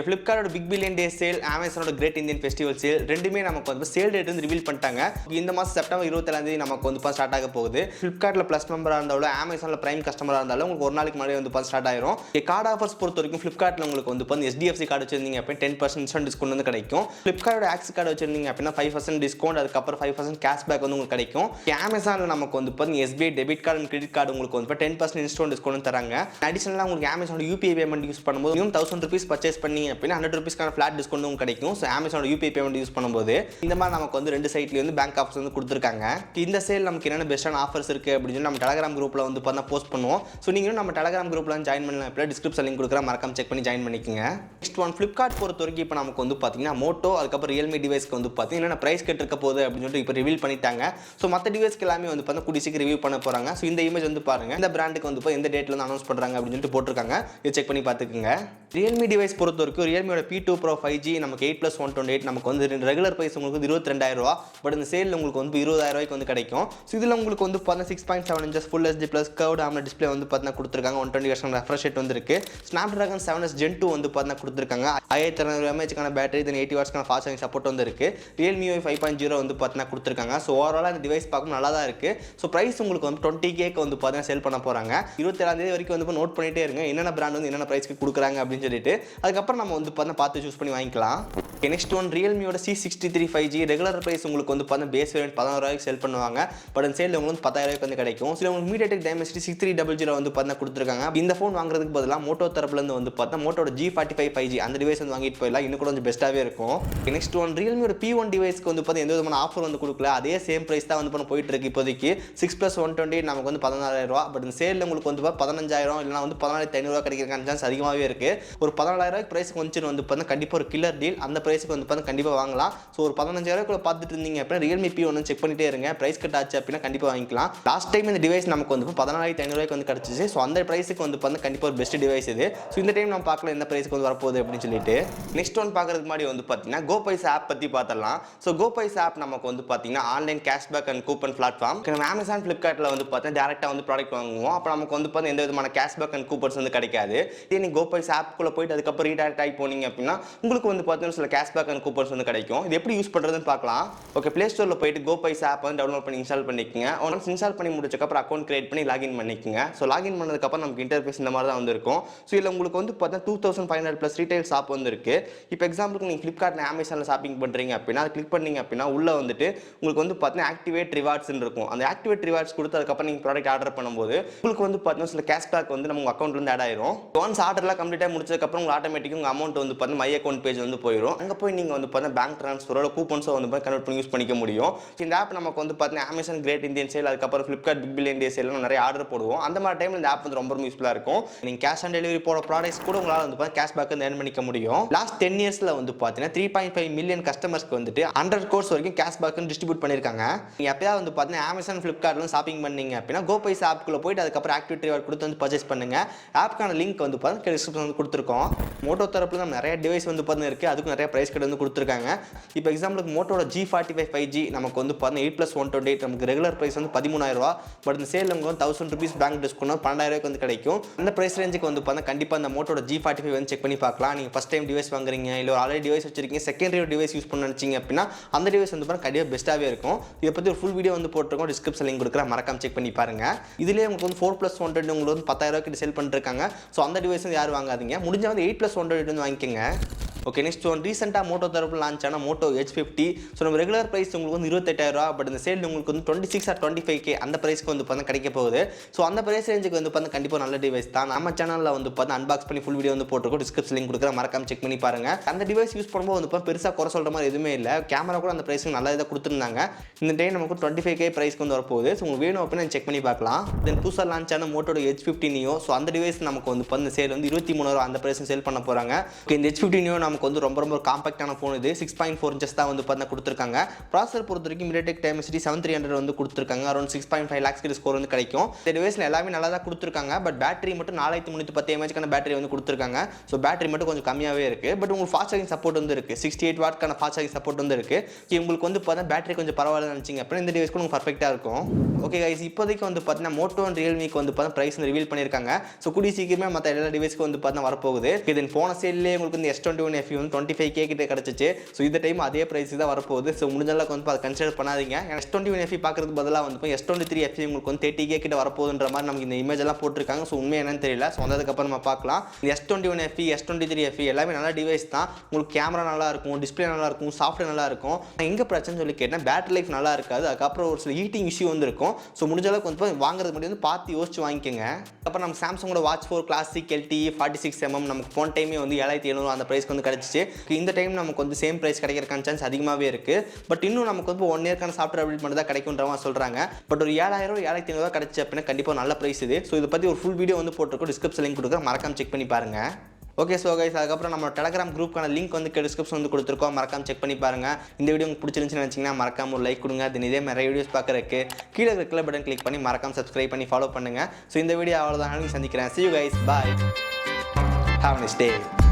ஃப்ளிப்கார்ட்டோட big billion day sale, அமேசானோட great Indian festival sale ரெண்டுமே நமக்கு வந்து சேல் டேட் வந்து ரிவீல் பண்ணிட்டாங்க. இந்த மாதம் செப்டம்பர் 27 நமக்கு வந்து ஸ்டார்ட் ஆக போகுது. ஃப்ளிப்கார்ட்டில் ப்ளஸ் மெம்பராக இருந்தாலும் அமேசானில் பிரைம் கஸ்டமராக இருந்தாலும் உங்களுக்கு ஒரு நாளைக்கு முன்னாடி வந்து ஸ்டார்ட் ஆயிரும். கார்டு ஆஃபர்ஸ் பொறுத்த வரைக்கும் ஃப்ளிப்கார்ட்டில் உங்களுக்கு வந்து HDFC கார்டு வச்சிருந்தீங்க அப்படின்னா 10% இன்ஸ்டன்ட் டிஸ்கவுண்ட் வந்து கிடைக்கும். ஃப்ளிப்கார்ட்டோட ஆக்சிஸ் கார்டு வச்சிருந்தீங்க அப்படின்னா 5% டிஸ்கவுண்ட், அதுக்கப்புறம் 5% கேஷ்பேக் வந்து உங்களுக்கு கிடைக்கும். அமேசானில் நமக்கு வந்து SBI debit card and credit card உங்களுக்கு வந்து 10% இன்ஸ்டன்ட் டிஸ்கவுண்ட் தராங்க. அடிஷனலாக உங்களுக்கு அமேசானோட UPI பேமெண்ட் யூஸ் பண்ணும்போது மினிமம் 1000 rupees பர்ச்சேஸ் பண்ணீங்க அப்படின்னா 100 rupeesக்கான ஃபிளாட் டிஸ்கவுண்ட் உங்களுக்கு கிடைக்கும். ஸோ அமேசானோட UPI பேமெண்ட் யூஸ் பண்ணும்போது இந்த மாதிரி நமக்கு வந்து ரெண்டு சைட்லேயும் வந்து பேங்க் ஆஃபர்ஸ் வந்து கொடுத்துருக்காங்க. இந்த சேல் நமக்கு என்னென்ன பெஸ்ட்டான ஆஃபர்ஸ் இருக்குது அப்படின்னு சொல்லி நம்ம டெலகிராம் குரூப்பில் வந்து போஸ்ட் பண்ணுவோம். ஸோ நீங்களும் நம்ம டெலகிராம் குரூப்பில் ஜாயின் பண்ணலாம். இப்போ டிஸ்கிரிப்ஷன் லிங்க் கொடுக்குற மறக்காம செக் பண்ணி ஜாயின் பண்ணிக்கோங்க. நெக்ஸ்ட் ஒன் ஃப்ளிப்கார்ட் பொறுத்த வரைக்கும் இப்போ நமக்கு வந்து பார்த்தீங்கன்னா மோட்டோ அதுக்கப்புறம் ரியல்மி டிவைஸ்க்கு வந்து பார்த்தீங்கன்னா என்ன ப்ரைஸ் கேட்டிருக்க போகுது அப்படின்னு சொல்லிட்டு இப்போ ரிவீல் பண்ணிட்டாங்க. ஸோ மற்ற டிவைஸ்க்கு எல்லாமே வந்து பார்த்தீங்கன்னா கூடிய சீக்கிரம் ரிவ்யூ பண்ண போகிறாங்க. ஸோ இந்த இமேஜ் வந்து பாருங்க, இந்த பிராண்டுக்கு வந்து எந்த டேட்டில் வந்து அனௌன்ஸ் பண்ணுறாங்க அப்படின்னு சொல்லிட்டு போட்டிருக்காங்க. இதை செக் பண்ணி பார்த்துக்குங்க. ரியல்மி டிவைஸ் பொறுத்த வரைக்கும் ரியல்மியோட P2 Pro 5G நமக்கு 8+128 நமக்கு வந்து ரெகுலர் ப்ரைஸ் உங்களுக்கு வந்து 22,000. பட் இந்த சேலில் உங்களுக்கு வந்து 20,000 வந்து கிடைக்கும். ஸோ இதில் உங்களுக்கு வந்து பார்த்தீங்கன்னா 6.7 inches full HD plus curved AMOLED display வந்து பார்த்தீங்கன்னா கொடுத்துருக்காங்க. 120 ரெஃப்ரெஷ் ரேட் வந்து இருக்கு. Snapdragon 7S Gen 2 வந்து பார்த்தீங்கன்னா கொடுத்துருக்காங்க. 5600 mAh பேட்டரி, தென் 80 watts ஃபாஸ்ட் சார்ஜிங் சப்போர்ட் வந்து இருக்கு. Realme UI 5.0 வந்து பார்த்தீங்கன்னா கொடுத்துருக்காங்க. ஸோ ஓவராலாக இந்த டிவைஸ் பார்க்கும் நல்லா தான் இருக்கு. ஸோ ப்ரைஸ் உங்களுக்கு வந்து 20K வந்து பார்த்தீங்கன்னா சேல் பண்ண போகிறாங்க. 27 வரைக்கும் வந்து நோட் பண்ணிட்டே இருங்க என்னென்ன பிராண்ட் வந்து என்னென்ன ப்ரைஸ்க்கு கொடுக்குறாங்க அப்படின்னு சொல்லிட்டு. அதுக்கப்புறம் நம்ம வந்து பார்த்து சூஸ் பண்ணி வாங்கிக்கலாம். நெக்ஸ்ட் ஒன் ரியல்மியோட C63 5G ரெகுலர் ப்ரைஸ் உங்களுக்கு வந்து பார்த்தீங்கன்னா பேஸ் வேரியன்ட் 11,000 சேல் பண்ணுவாங்க. பட் அந்த சேல் உங்களுக்கு 10,000 வந்து கிடைக்கும். சில உங்களுக்கு MediaTek Dimensity 6300 வந்து பார்த்தீங்கன்னா கொடுத்துருக்காங்க. இந்த ஃபோன் வாங்குறதுக்கு பதிலாக மோட்டோ தரப்புலேருந்து வந்து பார்த்தா மோட்டோட G45 5G அந்த டிவைஸ் வந்து வாங்கிட்டு போயிடலாம். இன்னும் கூட கொஞ்சம் பெஸ்ட்டாகவே இருக்கும். நெக்ஸ்ட் ஒன் ரியல்மியோட P1 டிவைஸ்க்கு வந்து பார்த்தீங்கன்னா எந்த விதமான ஆஃபர் வந்து கொடுக்கல. அதே சேம் ப்ரைஸ் தான் வந்து போயிட்டு இருக்கு இப்போதைக்கு. 6+128 நமக்கு வந்து 14,000. பட் இந்த சேலில் உங்களுக்கு வந்து 15,000 இல்லைனா வந்து 14,500 கிடைக்கிறதுக்கான சான்ஸ் அதிகமாகவே இருக்கு. ஒரு 14,000 ப்ரைஸ்க்கு வந்து பார்த்தீங்கன்னா கண்டிப்பாக ஒரு கில்லர் டீல். அந்த ப்ரைஸுக்கு வந்து பார்த்தீங்கன்னா கண்டிப்பாக வாங்கலாம். ஸோ ஒரு 15,000 பார்த்துட்டு இருந்தீங்க அப்படின்னா ரியல்மி P1 செக் பண்ணிட்டே இருங்க. ப்ரைஸ் கட் ஆச்சு அப்படின்னா கண்டிப்பாக வாங்கிக்கலாம். லாஸ்ட் டைம் இந்த டிவைஸ் நமக்கு வந்து 14,500 வந்து கிடச்சிச்சு. ஸோ அந்த ப்ரைஸுக்கு வந்து பார்த்தீங்கன்னா கண்டிப்பாக ஒரு பெஸ்ட் டிவைஸ் இது. ஸோ இந்த டைம் நம்ம பார்க்கலாம் எந்த ப்ரைஸுக்கு வந்து வரப்போகுது அப்படின்னு சொல்லிட்டு. நெக்ஸ்ட் ஒன் பார்க்கறதுக்கு முன்னாடி வந்து பார்த்தீங்கன்னா GoPaisa ஆப் பற்றி பார்த்தலாம். ஸோ GoPaisa ஆப் நமக்கு வந்து பார்த்தீங்கன்னா online cashback and coupon platform. நம்ம அமேசான் ஃப்ளிப்கார்ட்டில் வந்து பார்த்தீங்கன்னா டேரெக்டாக வந்து ப்ராடக்ட் வாங்குவோம். அப்போ நமக்கு வந்து பார்த்தீங்கன்னா எந்த விதமான கேஷ்பேக் அண்ட் கூப்பன்ஸ் வந்து கிடைக்காது. இதே நீங்கள் GoPaisa ஆப்குள்ளே போயிட்டு அதுக்கப்புறம் ரீடைரக்ட் ஆகி போனீங்க அப்படின்னா உங்களுக்கு வந்து பார்த்தீங்கன்னா சில கேஷ்பேக் அண்ட் கூப்பன்ஸ் வந்து கிடைக்கும். இது எப்படி யூஸ் பண்ணுறதுன்னு பார்க்கலாம். ஓகே, ப்ளே ஸ்டோரில் போயிட்டு GoPaisa ஆப் வந்து டவுன்லோட் பண்ணி இன்ஸ்டால் பண்ணிக்கோங்க. ஒன்ஸ் இன்ஸ்டால் பண்ணி முடிச்சக்கப்புறம் அக்கௌண்ட் கிரியேட் பண்ணி லாகின் பண்ணிக்கோங்க. ஸோ லாகின் பண்ணதுக்கப்புறம் நமக்கு இன்டர்ஃபேஸ் இந்த மாதிரி தான் வந்து இருக்கும். ஸோ இதில் உங்களுக்கு வந்து பார்த்தீங்கன்னா 2500+ ரீட்டைல் ஷாப் வந்து இருக்கு. இப்போ எக்ஸாம்பிளுக்கு நீங்கள் ஃப்ளிப்கார்ட்டில் அமேசானில் ஷாப்பிங் பண்ணுறீங்க அப்படின்னா அதை கிளிக் பண்ணீங்க அப்படின்னா உள்ளே வந்துட்டு உங்களுக்கு வந்து பார்த்தீங்கன்னா ஆக்டிவேட் ரிவார்ட்ஸ்ன்னு இருக்கும். அந்த ஆக்டிவேட் ரிவார்ட்ஸ் கொடுத்து அதுக்கப்புறம் நீங்கள் ப்ராடக்ட் ஆர்டர் பண்ணும்போது உங்களுக்கு வந்து பார்த்தீங்கன்னா சில கேஷ்பேக் வந்து நம்ம அக்கௌண்ட்லேருந்து ஆட் ஆயிரும். ஒன்ஸ் ஆர்டர்லாம் கம்ப்ளீட்டாக முடிச்சதுக்கப்புறம் உங்களுக்கு ஆட்டோமேட்டிக்காக உங்கள் அமௌண்ட் வந்து பார்த்தீங்கன்னா மை அக்கௌண்ட் பேஜ் வந்து போயிடும். அங்கே போய் நீங்கள் வந்து பார்த்தீங்கன்னா பேங்க் ட்ரான்ஸ்ஃபரோட கூப்பன்ஸோ வந்து கன்வெர்ட் பண்ணி யூஸ் பண்ணிக்க முடியும். இந்த ஆப் நமக்கு வந்து பார்த்தீங்கன்னா அமேசான் கிரேட் இந்தியன் சேல் அதுக்கப்புறம் Flipkart big billion day sale நிறைய ஆர்டர் போடுவோம். அந்த மாதிரி டைமில் இந்த ஆப் வந்து ரொம்ப யூஸ்ஃபுல்லாக இருக்கும். நீங்கள் கேஷ் ஆன் டெலிவரி போட ப்ராடக்ட்ஸ் கூட உங்களால் வந்து கேஷ்பேக் வந்து ஏர்ன் பண்ணிக்க முடியும். லாஸ்ட் 10 இயர்ஸில் வந்து பார்த்தீங்கன்னா 3.5 மில்லியன் கஸ்டமர்ஸ்க்கு வந்துட்டு 100 crores வரைக்கும் கேஷ்பேக் டிஸ்ட்ரிபியூட் பண்ணியிருக்காங்க. நீங்கள் எப்பயாவது வந்து பார்த்தீங்கன்னா அமேசான் ஃப்ளிப்கார்ட்ல ஷாப்பிங் பண்ணீங்க அப்படின்னா GoPaisa ஆப்குள்ளே போயிட்டு அதுக்கப்புறம் ஆக்டிவேட் ரிவார்ட் கொடுத்து வந்து பர்ச்சேஸ் பண்ணுங்க. ஆப்க்கான லிங்க் வந்து பார்த்தீங்கன்னா டிஸ்கிரிப்ஷன் வந்து கொடுத்துருக்கோம். மோட்டோ தரப்புல நம்ம நிறைய டிவைஸ் வந்து பார்த்தீங்கன்னா இருக்குது. அதுக்கு நிறைய ப்ரைஸ் கடை வந்து கொடுத்துருக்காங்க. இப்போ எக்ஸாம்பிளுக்கு மோட்டோட G45 5G நமக்கு வந்து பார்த்தீங்கன்னா 8+128 நமக்கு ரெகுலர் ப்ரைஸ் வந்து 13,000. பட் இந்த சேல் நமக்கு வந்து 1000 rupees பேங்க் டிஸ்கவுண்ட் 12,000 வந்து கிடைக்கும். அந்த ப்ரைஸ் ரேஞ்சுக்கு வந்து பார்த்தீங்கன்னா கண்டிப்பாக அந்த மோட்டோட G45 வந்து செக் பண்ணி பார்க்கலாம். நீங்கள் ஃபஸ்ட் டைம் டிவைஸ் வாங்குறீங்க இல்லை ஒரு ஆல்ரெடி டிவைஸ் வச்சிருக்கீங்க செகண்டரி டிவைஸ் யூஸ் பண்ண நினச்சிங்க அப்படின்னா அந்த டிவைஸ் வந்து பார்த்தீங்கன்னா கண்டிப்பாக பெஸ்ட்டாகவே இருக்கும். இதை பற்றி ஒரு ஃபுல் வீடியோ வந்து போட்டிருக்கோம். டிஸ்கிரிப்ஷன் லிங்க் கொடுக்குறேன், மறக்காம செக் பண்ணி பாருங்க. இதுலேயே உங்களுக்கு வந்து 4+128 உங்களுக்கு வந்து 10,000 சேல் பண்ணிருக்காங்க. ஸோ அந்த டிவைஸ் வந்து யாரும் வாங்காதீங்க. முடிஞ்ச வந்து 8+128 வந்து வாங்கிக்கோங்க. ஓகே, நெக்ஸ்ட் ஒன் ரீசெண்டாக மோட்டோ தரப்பு லான்ச் ஆன மோட்டோ H50. ஸோ நம்ம ரெகுலர் ப்ரைஸ் உங்களுக்கு வந்து 28,000. பட் இந்த சேல் உங்களுக்கு வந்து 26 or 25K அந்த ப்ரைஸ்க்கு வந்து பார்த்தா கிடைக்க போகுது. ஸோ அந்த ப்ரைஸ் ரேஞ்சுக்கு வந்து பார்த்தா கண்டிப்பாக நல்ல டிவைஸ் தான். நம்ம சேனலில் வந்து பார்த்தா அன்பாக்ஸ் பண்ணி ஃபுல் வீடியோ வந்து போட்டிருக்கோம். டிஸ்கிரிப்ஷன் லிங்க் கொடுக்குறேன், மறக்காம செக் பண்ணி பாருங்க. அந்த டிவைஸ் யூஸ் பண்ணும்போது வந்து பெருசாக குறை சொல்கிற மாதிரி எதுவுமே இல்லை. கேமரா கூட அந்த ப்ரைஸுக்கு நல்லா இதாக கொடுத்துருந்தாங்க. இந்த டைம் நமக்கு 25K ப்ரைஸ்க்கு வந்து வரப்போகுது. ஸோ உங்களுக்கு வேணும் அப்படின்னா செக் பண்ணி பார்க்கலாம். தென் புதுசாக லான்ச் ஆன மோட்டோட H50 Neo. ஸோ அந்த டிவைஸ் நமக்கு வந்து பண்ண சேல் வந்து 23,000 அந்த ப்ரைஸ் சேல் பண்ண போகிறாங்க. இந்த H50 Neo நமக்கு வந்து ரொம்ப காம்பாக்டான ஃபோன். இது 6.4 inches தான் வந்து பார்த்தா கொடுத்துருக்காங்க. ப்ராசஸர் பொறுத்த வரைக்கும் MediaTek Dimensity 7300 வந்து கொடுத்துருக்காங்க. அரௌண்ட் 6.5 lakhs ஸ்கோர் வந்து கிடைக்கும். இந்த டிவைஸில் எல்லாமே நல்லா தான் கொடுத்துருக்காங்க. பட் பேட்டரி மட்டும் 4310 mAh பேட்டரி வந்து கொடுத்துருக்காங்க. ஸோ பேட்டரி மட்டும் கொஞ்சம் கம்மியாகவே இருக்குது. பட் உங்களுக்கு ஃபாஸ்ட் சார்ஜிங் சப்போர்ட் வந்து இருக்குது. 68 வாட்க்கான ஃபாஸ்ட் சார்ஜிங் சப்போர்ட் வந்து இருக்குது. உங்களுக்கு வந்து பார்த்தா பேட்டரி கொஞ்சம் பரவாயில்ல நினச்சிங்க அப்படின்னா இந்த டிவைஸ் கூட உங்களுக்கு பர்ஃபெக்டாக இருக்கும். ஓகே கைஸ், இப்போதைக்கு வந்து பார்த்தீங்கன்னா மோட்டோ அண்ட் ரியல்மிக்கு வந்து பார்த்தா ப்ரைஸ் வந்து ரிவீல் பண்ணியிருக்காங்க. ஸோ கூடிய சீக்கிரமே மற்ற எல்லா டிவைஸ்க்கு வந்து பார்த்தா வரப்போகுது. இதன் போன சேல்லேயே உங்களுக்கு வந்து S21 FE வந்து 25K கிட்ட கிடச்சிச்சு. ஸோ இந்த டைம் அதே ப்ரைஸ் தான் வரப்போகுது. ஸோ முடிஞ்ச அளவுக்கு வந்து அதை கன்சிடர் பண்ணாதீங்க. S21 FE பார்க்கறதுக்கு பதிலாக வந்து S23 FE உங்களுக்கு வந்து 30K கிட்ட வரப்போகுதுன்ற மாதிரி நமக்கு இந்த இமேஜ் எல்லாம் போட்டிருக்காங்க. ஸோ உண்மை என்னன்னு தெரியல. ஸோ வந்ததுக்கப்புறம் நம்ம பார்க்கலாம். இந்த S21 FE S23 FE எல்லாமே நல்ல டிவைஸ் தான். உங்களுக்கு கேமரா நல்லா இருக்கும், டிஸ்பிளே நல்லா இருக்கும், சாஃப்ட்வேர் நல்லா இருக்கும். எங்கே பிரச்சனை சொல்லி கேட்டால் பேட்டரி லைஃப் நல்லா இருக்காது. அதுக்கப்புறம் ஒரு சில ஹீட்டிங் இஷ்யூ வந்து இருக்கும். ஸோ முடிஞ்ச அளவுக்கு வந்து வாங்குறது மட்டும் வந்து பார்த்து யோசிச்சு வாங்கிக்கோங்க. அப்புறம் நம்ம சாம்சங்கோட வாட்ச் 4 கிளாசிக் LTE 46mm நமக்கு போன டைமே வந்து 7700 அந்த ப்ரைஸ்க்கு வந்து கிடச்சிச்சு. இந்த டைம் நமக்கு வந்து சேம் ப்ரைஸ் கிடைக்கிறக்கான சான்ஸ் அதிகமாகவே இருக்குது. பட் இன்னும் நமக்கு வந்து 1 இயர்க்கான சாஃப்ட்வேர் அப்டேட் மட்டும் தான் கிடைக்குன்ற மாதிரி சொல்கிறாங்க. பட் ஒரு 7000 7500 கிடச்சி அப்படின்னா கண்டிப்பாக நல்ல ப்ரைஸ் இது. ஸோ இதை பற்றி ஒரு ஃபுல் வீடியோ வந்து போட்டிருக்கோம். டிஸ்கிரிப்ஷன் லிங்க் கொடுக்குறேன், மறக்காம செக் பண்ணி பாருங்க. ஓகே ஸோ கைஸ், அதுக்கப்புறம் நம்ம டெலகிராம் குரூப்க்கான லிங்க் வந்து டிஸ்கிரிப்ஷன் வந்து கொடுத்துருக்கோம், மறக்காம செக் பண்ணி பாருங்க. இந்த வீடியோ உங்களுக்கு பிடிச்சிருந்துச்சுன்னு நினச்சிங்கன்னா மறக்காம ஒரு லைக் கொடுங்க. தென் இதே நிறைய வீடியோஸ் பார்க்குறதுக்கு கீழே இருக்கிற பட்டன் கிளிக் பண்ணி மறக்காம சப்ஸ்கிரைப் பண்ணி ஃபாலோ பண்ணுங்க. ஸோ இந்த வீடியோ அவ்வளோதான், சந்திக்கிறேன். See you guys, bye, have a nice day.